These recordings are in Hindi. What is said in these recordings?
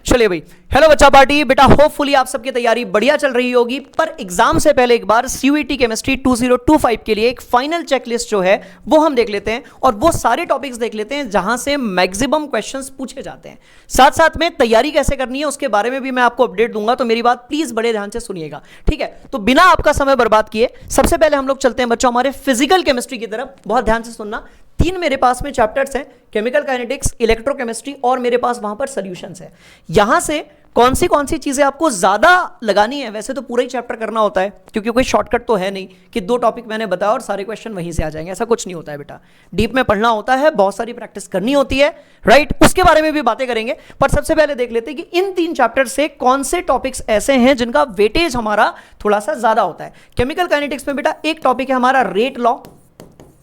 चलिए भाई, हेलो बच्चा पार्टी। बेटा होपफुली आप सबकी तैयारी बढ़िया चल रही होगी, पर एग्जाम से पहले एक बार सीयूईटी केमिस्ट्री 2025 के लिए एक फाइनल चेकलिस्ट जो है वो हम देख लेते हैं और वो सारे टॉपिक्स देख लेते हैं जहां से मैक्सिमम क्वेश्चंस पूछे जाते हैं। साथ साथ में तैयारी कैसे करनी है उसके बारे में भी मैं आपको अपडेट दूंगा, तो मेरी बात प्लीज बड़े ध्यान से सुनिएगा, ठीक है। तो बिना आपका समय बर्बाद किए सबसे पहले हम लोग चलते हैं बच्चों हमारे फिजिकल केमिस्ट्री की तरफ। बहुत ध्यान से सुनना, तीन मेरे पास में चैप्टर्स हैं, केमिकल काइनेटिक्स, इलेक्ट्रोकेमिस्ट्री और मेरे पास वहां पर सॉल्यूशंस है। यहां से कौन सी चीजें आपको ज्यादा लगानी है, वैसे तो पूरा ही चैप्टर करना होता है क्योंकि कोई शॉर्टकट तो है नहीं कि दो टॉपिक मैंने बताया और सारे क्वेश्चन वहीं से आ जाएंगे, ऐसा कुछ नहीं होता है बेटा। डीप में पढ़ना होता है, बहुत सारी प्रैक्टिस करनी होती है, राइट। उसके बारे में भी बातें करेंगे, पर सबसे पहले देख लेते हैं कि इन तीन चैप्टर से कौन से टॉपिक्स ऐसे हैं जिनका वेटेज हमारा थोड़ा सा ज्यादा होता है। केमिकल काइनेटिक्स में बेटा एक टॉपिक है हमारा रेट लॉ,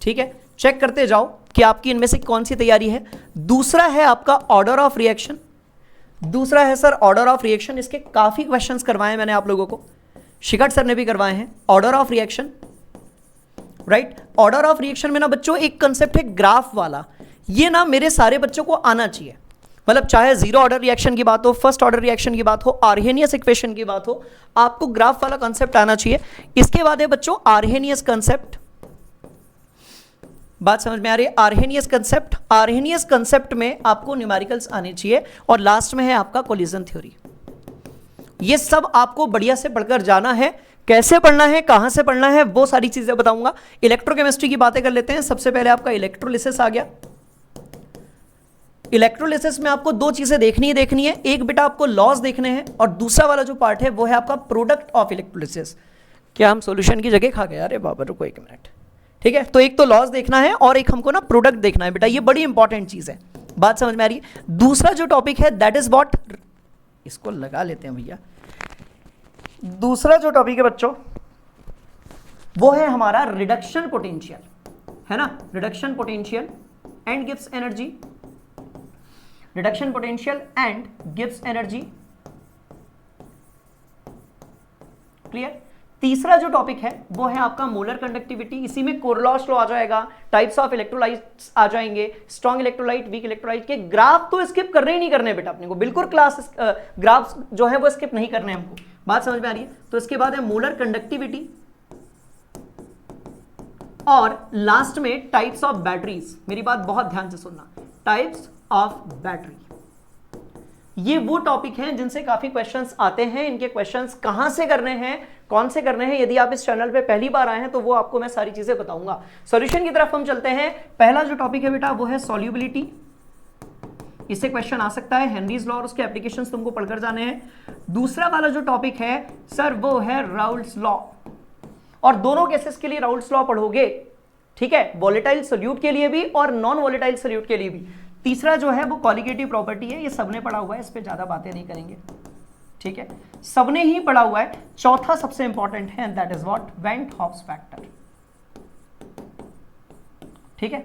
ठीक है, चेक करते जाओ कि आपकी इनमें से कौन सी तैयारी है। दूसरा है आपका ऑर्डर ऑफ रिएक्शन, दूसरा है सर ऑर्डर ऑफ रिएक्शन, इसके काफी क्वेश्चंस करवाए मैंने आप लोगों को, शिखर सर ने भी करवाए हैं। Order of reaction, right. Order of reaction में ना बच्चों एक कंसेप्ट है ग्राफ वाला, ये ना मेरे सारे बच्चों को आना चाहिए, मतलब चाहे जीरो ऑर्डर रिएक्शन की बात हो, फर्स्ट ऑर्डर रिएक्शन की बात हो, आर्हेनियस इक्वेशन की बात हो, आपको ग्राफ वाला कंसेप्ट आना चाहिए। इसके बाद है बच्चों आर्हेनियस कंसेप्ट, बात समझ में आ रही है। आर्हेनियस कंसेप्ट, आर्हेनियस कंसेप्ट में आपको न्यूमेरिकल्स आने चाहिए और लास्ट में है आपका कोलिजन थ्योरी। ये सब आपको बढ़िया से पढ़कर जाना है। कैसे पढ़ना है, कहां से पढ़ना है, वो सारी चीजें बताऊंगा। इलेक्ट्रोकेमिस्ट्री की बातें कर लेते हैं। सबसे पहले आपका इलेक्ट्रोलिसिस आ गया। इलेक्ट्रोलिसिस में आपको दो चीजें देखनी है। एक बेटा आपको लॉज देखने हैं और दूसरा वाला जो पार्ट है वो है आपका प्रोडक्ट ऑफ इलेक्ट्रोलिसिस। क्या हम सॉल्यूशन की जगह खा गए? अरे बाबा रुको एक मिनट, ठीक है। तो एक तो लॉस देखना है और एक हमको ना प्रोडक्ट देखना है बेटा, ये बड़ी इंपॉर्टेंट चीज है, बात समझ में आ रही है। दूसरा जो टॉपिक है दैट इज व्हाट, इसको लगा लेते हैं भैया। दूसरा जो टॉपिक है बच्चों वो है हमारा रिडक्शन पोटेंशियल, है ना, reduction potential and gives energy, reduction potential and gives energy, clear. तीसरा जो टॉपिक है वो है आपका मोलर कंडक्टिविटी, इसी में कोरलॉस लॉ आ जाएगा, टाइप्स ऑफ इलेक्ट्रोलाइट्स आ जाएंगे, स्ट्रॉन्ग इलेक्ट्रोलाइट, वीक इलेक्ट्रोलाइट के ग्राफ तो स्किप करने ही नहीं करने बेटा अपने को, बिल्कुल क्लास ग्राफ जो है वो स्किप नहीं करने हमको, बात समझ में आ रही है। तो इसके बाद है मोलर कंडक्टिविटी और लास्ट में टाइप्स ऑफ बैटरीज। मेरी बात बहुत ध्यान से सुनना, टाइप्स ऑफ बैटरी, ये वो टॉपिक हैं जिनसे काफी क्वेश्चंस आते हैं। इनके क्वेश्चंस कहां से करने हैं, कौन से करने हैं, यदि आप इस चैनल पे पहली बार आए हैं तो वो आपको मैं सारी चीजें बताऊंगा। सॉल्यूशन की तरफ हम चलते हैं। पहला जो टॉपिक है बेटा वो है सॉल्युबिलिटी, इससे क्वेश्चन आ सकता है, हेनरीज लॉ और उसके एप्लीकेशंस तुमको पढ़कर जाने हैं। दूसरा वाला जो टॉपिक है सर वो है राउल्ट्स लॉ, और दोनों केसेस के लिए राउल्ट्स लॉ पढ़ोगे, ठीक है, वोलेटाइल सोल्यूट के लिए भी और नॉन वोलेटाइल सोल्यूट के लिए भी। तीसरा जो है वो कॉलिगेटिव प्रॉपर्टी है, ये सबने पढ़ा हुआ है, इस पे ज्यादा बातें नहीं करेंगे, ठीक है, सबने ही पढ़ा हुआ है। चौथा सबसे इंपॉर्टेंट है, that is what, went hops factor, ठीक है।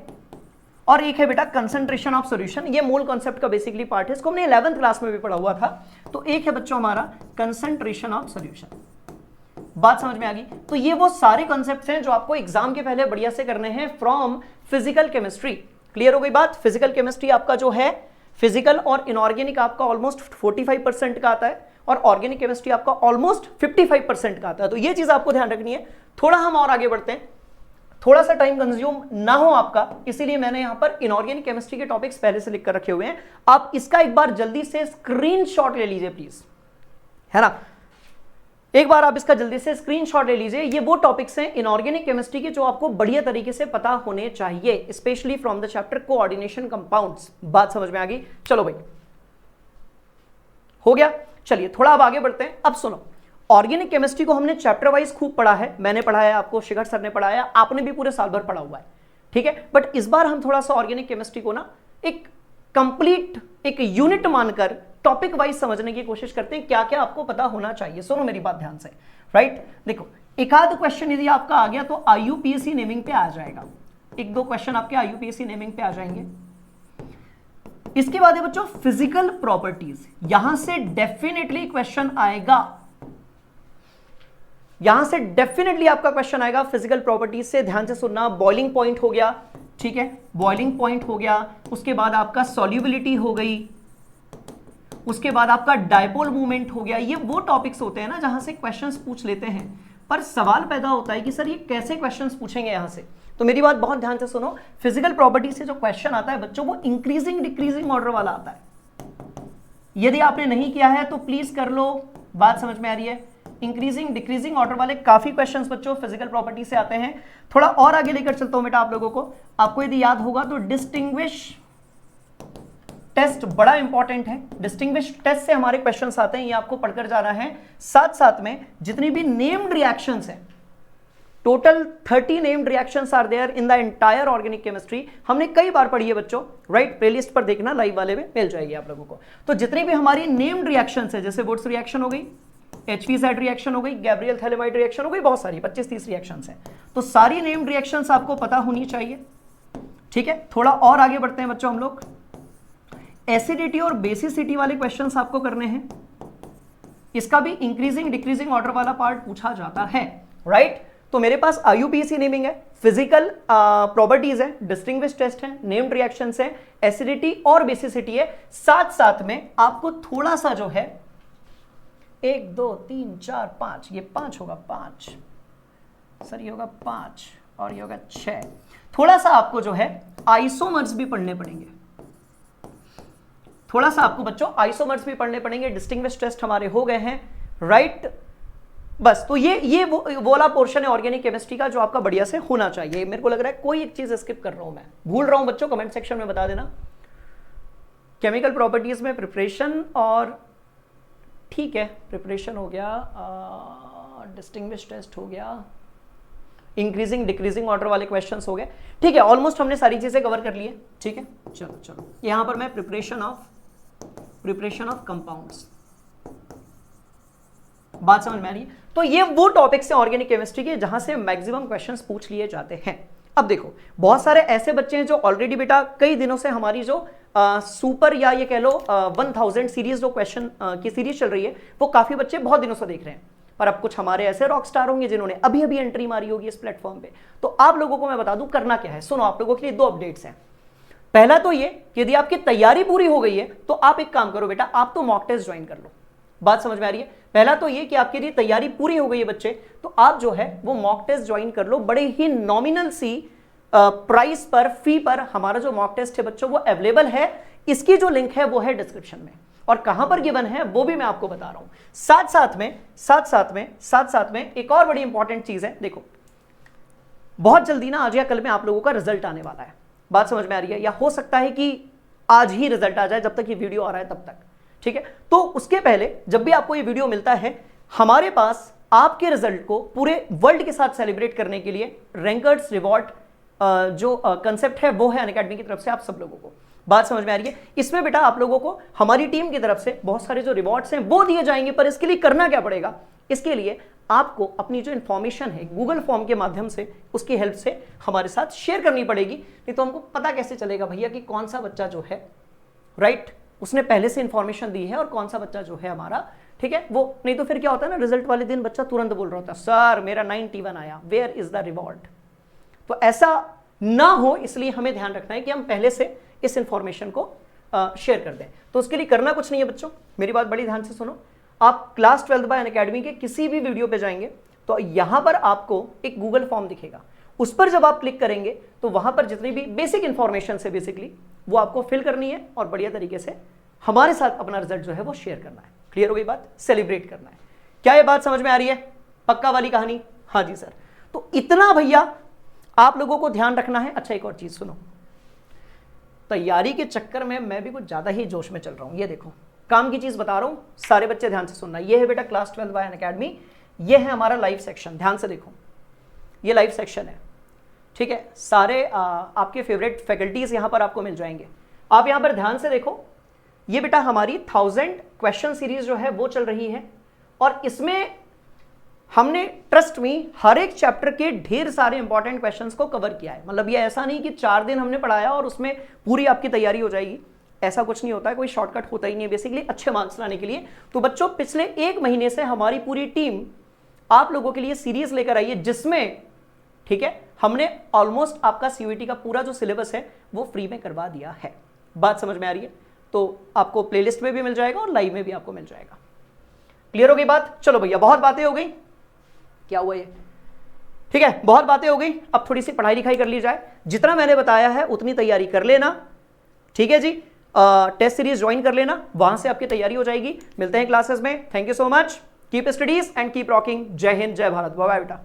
और एक है बेटा कंसंट्रेशन ऑफ सॉल्यूशन, ये मूल कॉन्सेप्ट का बेसिकली पार्ट है, इसको हमने 11th क्लास में भी पढ़ा हुआ था। तो एक है बच्चों हमारा कंसंट्रेशन ऑफ सॉल्यूशन, बात समझ में आ गई। तो ये वो सारे कॉन्सेप्ट्स हैं जो आपको एग्जाम के पहले बढ़िया से करने हैं फ्रॉम फिजिकल केमिस्ट्री। क्लियर हो गई बात। फिजिकल केमिस्ट्री आपका जो है, फिजिकल और इनऑर्गेनिक आपका ऑलमोस्ट 45% का आता है और ऑर्गेनिक केमिस्ट्री आपका ऑलमोस्ट 55% का आता है। तो ये चीज आपको ध्यान रखनी है। थोड़ा हम और आगे बढ़ते हैं, थोड़ा सा टाइम कंज्यूम ना हो आपका, इसीलिए मैंने यहां पर इनऑर्गेनिक केमिस्ट्री के टॉपिक्स पहले से लिख कर रखे हुए हैं। आप इसका एक बार जल्दी से स्क्रीनशॉट ले लीजिए प्लीज, है ना, एक बार आप इसका जल्दी से स्क्रीनशॉट ले लीजिए। ये वो टॉपिक्स हैं इनऑर्गेनिक केमिस्ट्री के जो आपको बढ़िया तरीके से पता होने चाहिए, specially from the chapter coordination compounds. बात समझ में आ गई? चलो भाई, हो गया। चलिए थोड़ा अब आगे बढ़ते हैं। अब सुनो, ऑर्गेनिक केमिस्ट्री को हमने चैप्टर वाइज खूब पढ़ा है, मैंने पढ़ाया आपको, शिखर सर ने पढ़ाया, आपने भी पूरे साल भर पढ़ा हुआ है, ठीक है। बट इस बार हम थोड़ा सा ऑर्गेनिक केमिस्ट्री को ना एक कंप्लीट एक यूनिट मानकर टॉपिक वाइज समझने की कोशिश करते हैं, क्या क्या आपको पता होना चाहिए। सुनो मेरी बात ध्यान से, राइट। देखो एक आध क्वेश्चन यदि आपका आ गया तो आईयूपीएससी नेमिंग पे आ जाएगा, एक दो क्वेश्चन आपके आईयूपीएससी नेमिंग पे आ जाएंगे। इसके बाद है बच्चों फिजिकल प्रॉपर्टीज, यहां से डेफिनेटली क्वेश्चन आएगा, यहां से डेफिनेटली आपका क्वेश्चन आएगा फिजिकल प्रॉपर्टीज से। ध्यान से सुनना, बॉइलिंग पॉइंट हो गया, ठीक है, बॉइलिंग पॉइंट हो गया, उसके बाद आपका सॉल्युबिलिटी हो गई, उसके बाद आपका डायपोल मूवमेंट हो गया। ये वो टॉपिक्स होते हैं ना जहां से क्वेश्चंस पूछ लेते हैं, पर सवाल पैदा होता है कि सर ये कैसे क्वेश्चंस पूछेंगे यहां से। तो मेरी बात बहुत ध्यान से सुनो, फिजिकल प्रॉपर्टी से जो क्वेश्चन आता है बच्चों, वो इंक्रीजिंग डिक्रीजिंग ऑर्डर वाला आता है। यदि आपने नहीं किया है तो प्लीज कर लो, बात समझ में आ रही है। इंक्रीजिंग डिक्रीजिंग ऑर्डर वाले काफी क्वेश्चंस बच्चों फिजिकल प्रॉपर्टी से आते हैं। थोड़ा और आगे लेकर चलता हूं बेटा आप लोगों को। आपको यदि याद होगा तो डिस्टिंग्विश टेस्ट बड़ा इंपॉर्टेंट है। डिस्टिंग्विश टेस्ट से हमारे क्वेश्चंस आते हैं, ये आपको पढ़कर जाना है। साथ साथ में जितनी भी नेम्ड रिएक्शंस हैं, total 30 named reactions are there in the entire organic chemistry. हमने कई बार पढ़ी है बच्चों, राइट? प्लेलिस्ट पर देखना, लाइव वाले में मिल जाएगी आप लोगों को। तो जितनी भी हमारी नेम्ड रिएक्शंस है, जैसे वुड्स रिएक्शन हो गई, HVZ रिएक्शन हो गई, गैब्रियल थैलेमाइड रिएक्शन हो गई, बहुत सारी 25-30 रिएक्शंस हैं। तो सारी नेम्ड रिएक्शंस आपको पता होनी चाहिए, ठीक है? थोड़ा और आगे बढ़ते हैं बच्चों हम लोग। एसिडिटी और बेसिसिटी वाले क्वेश्चंस आपको करने हैं। इसका भी इंक्रीजिंग डिक्रीजिंग ऑर्डर वाला पार्ट पूछा जाता है, राइट? तो मेरे पास IUPAC नेमिंग है, फिजिकल प्रॉपर्टीज है, डिस्टिंग्विश टेस्ट है, नेम्ड रिएक्शंस है, एसिडिटी और बेसिसिटी है। साथ साथ में आपको थोड़ा सा जो है 1 2 3 4 5, ये 5 होगा, 5 सर, ये होगा 5 और ये होगा 6। थोड़ा सा आपको जो है आइसोमर्स भी पढ़ने पड़ेंगे, थोड़ा सा आपको बच्चों आइसोमर्स भी पढ़ने पड़ेंगे। डिस्टिंग्विश टेस्ट हमारे हो गए हैं, राइट? बस, तो ये वो वाला पोर्शन है ऑर्गेनिक केमिस्ट्री का जो आपका बढ़िया से होना चाहिए। मेरे को लग रहा है कोई एक चीज स्किप कर रहा हूं, मैं भूल रहा हूं बच्चों, कमेंट सेक्शन में बता देना। केमिकल प्रॉपर्टीज में प्रिपरेशन, और ठीक है प्रिपरेशन हो गया, डिस्टिंग्विश टेस्ट हो गया, इंक्रीजिंग डिक्रीजिंग ऑर्डर वाले क्वेश्चंस हो गए, ठीक है। ऑलमोस्ट हमने सारी चीजें कवर कर ली है, ठीक है। चलो यहां पर मैं प्रिपरेशन ऑफ कंपाउंड्स, बात समझ में आ रही है? तो ये वो टॉपिक्स हैं ऑर्गेनिक केमिस्ट्री के जहां से मैक्सिमम क्वेश्चंस पूछ लिए जाते हैं। अब देखो, बहुत सारे ऐसे बच्चे हैं जो ऑलरेडी बेटा कई दिनों से हमारी जो सुपर या ये कह लो 1000 सीरीज जो क्वेश्चन की सीरीज चल रही है, वो काफी बच्चे बहुत दिनों से देख रहे हैं। पर अब कुछ हमारे ऐसे रॉक स्टार होंगे जिन्होंने अभी अभी एंट्री मारी होगी इस प्लेटफॉर्म पे। तो आप लोगों को मैं बता दूं करना क्या है। सुनो, आप लोगों के लिए 2 अपडेट्स हैं। पहला तो ये कि यदि आपकी तैयारी पूरी हो गई है तो आप एक काम करो बेटा, आप तो मॉक टेस्ट ज्वाइन कर लो। बात समझ में आ रही है? पहला तो ये कि आपके लिए तैयारी पूरी हो गई है बच्चे, तो आप जो है वो मॉक टेस्ट ज्वाइन कर लो। बड़े ही नॉमिनल सी प्राइस पर, फी पर हमारा जो मॉक टेस्ट है बच्चों वो अवेलेबल है। इसकी जो लिंक है वो है डिस्क्रिप्शन में, और कहां पर गिवन है वो भी मैं आपको बता रहा हूं। साथ साथ में एक और बड़ी इंपॉर्टेंट चीज है। देखो, बहुत जल्दी ना आज या कल में आप लोगों का रिजल्ट आने वाला है। बात समझ में आ रही है? या हो सकता है कि आज ही रिजल्ट आ जाए, जब तक ये वीडियो आ रहा है तब तक, ठीक है। तो उसके पहले जब भी आपको ये वीडियो मिलता है, हमारे पास आपके रिजल्ट को पूरे वर्ल्ड के साथ सेलिब्रेट करने के लिए रैंकर्स रिवॉर्ड जो कंसेप्ट है वो है अनअकैडमी की तरफ से आप सब लोगों को। बात समझ में आ रही है? इसमें बेटा आप लोगों को हमारी टीम की तरफ से बहुत सारे जो रिवॉर्ड्स हैं वो दिए जाएंगे। पर इसके लिए करना क्या पड़ेगा? इसके लिए आपको अपनी जो इंफॉर्मेशन है गूगल फॉर्म के माध्यम से, उसकी हेल्प से हमारे साथ शेयर करनी पड़ेगी। नहीं तो हमको पता कैसे चलेगा भैया कि कौन सा बच्चा जो है, राइट, उसने पहले से इंफॉर्मेशन दी है और कौन सा बच्चा जो है हमारा, ठीक है, वो। नहीं तो फिर क्या होता है ना, रिजल्ट वाले दिन बच्चा तुरंत बोल रहा होता है, सर मेरा 91 आया, वेयर इज द रिवॉर्ड। तो ऐसा ना हो, इसलिए हमें ध्यान रखना है कि हम पहले से इस इंफॉर्मेशन को शेयर कर दें। तो उसके लिए करना कुछ नहीं है बच्चों, मेरी बात बड़ी ध्यान से सुनो। आप क्लास 12 बाय अनअकैडमी के किसी भी वीडियो पे जाएंगे तो यहां पर आपको एक गूगल फॉर्म दिखेगा। उस पर जब आप क्लिक करेंगे तो वहां पर जितनी भी बेसिक इंफॉर्मेशन है बेसिकली वो आपको फिल करनी है और बढ़िया तरीके से हमारे साथ अपना रिजल्ट जो है वो शेयर करना है। क्लियर हो गई बात? सेलिब्रेट करना है। क्या ये बात समझ में आ रही है? पक्का वाली कहानी? हाँ जी सर। तो इतना भैया आप लोगों को ध्यान रखना है। अच्छा, एक और चीज सुनो, तैयारी के चक्कर में मैं भी कुछ ज्यादा ही जोश में चल रहा हूं। ये देखो, काम की चीज बता रहा हूं, सारे बच्चे ध्यान से सुनना। ये है बेटा क्लास 12 बाय अनअकैडमी, ये है हमारा लाइव सेक्शन। ध्यान से देखो, ये लाइव सेक्शन है, ठीक है। सारे आपके फेवरेट फैकल्टीज यहां पर आपको मिल जाएंगे। आप यहां पर ध्यान से देखो, ये बेटा हमारी 1000 क्वेश्चन सीरीज जो है वो चल रही है, और इसमें हमने ट्रस्ट में हर एक चैप्टर के ढेर सारे इंपॉर्टेंट क्वेश्चंस को कवर किया है। मतलब ये ऐसा नहीं कि 4 दिन हमने पढ़ाया और उसमें पूरी आपकी तैयारी हो जाएगी, ऐसा कुछ नहीं होता है, कोई शॉर्टकट होता ही नहीं है बेसिकली अच्छे मार्क्स लाने के लिए। तो बच्चों, पिछले 1 महीने से हमारी पूरी टीम आप लोगों के लिए सीरीज लेकर आई है, जिसमें, ठीक है, हमने ऑलमोस्ट आपका CUET का पूरा जो सिलेबस है वो फ्री में करवा दिया है। बात समझ में आ रही है? तो आपको प्लेलिस्ट में भी मिल जाएगा और लाइव में भी आपको मिल जाएगा। क्लियर हो गई बात? चलो भैया, बहुत बातें हो गई। क्या हुआ ये? ठीक है, बहुत बातें हो गई। अब थोड़ी सी पढ़ाई लिखाई कर ली जाए। जितना मैंने बताया है उतनी तैयारी कर लेना, ठीक है जी। टेस्ट सीरीज ज्वाइन कर लेना, वहां से आपकी तैयारी हो जाएगी। मिलते हैं क्लासेस में। Thank you so much. Keep studies and keep rocking. जय हिंद, जय भारत। बाय बाय बेटा।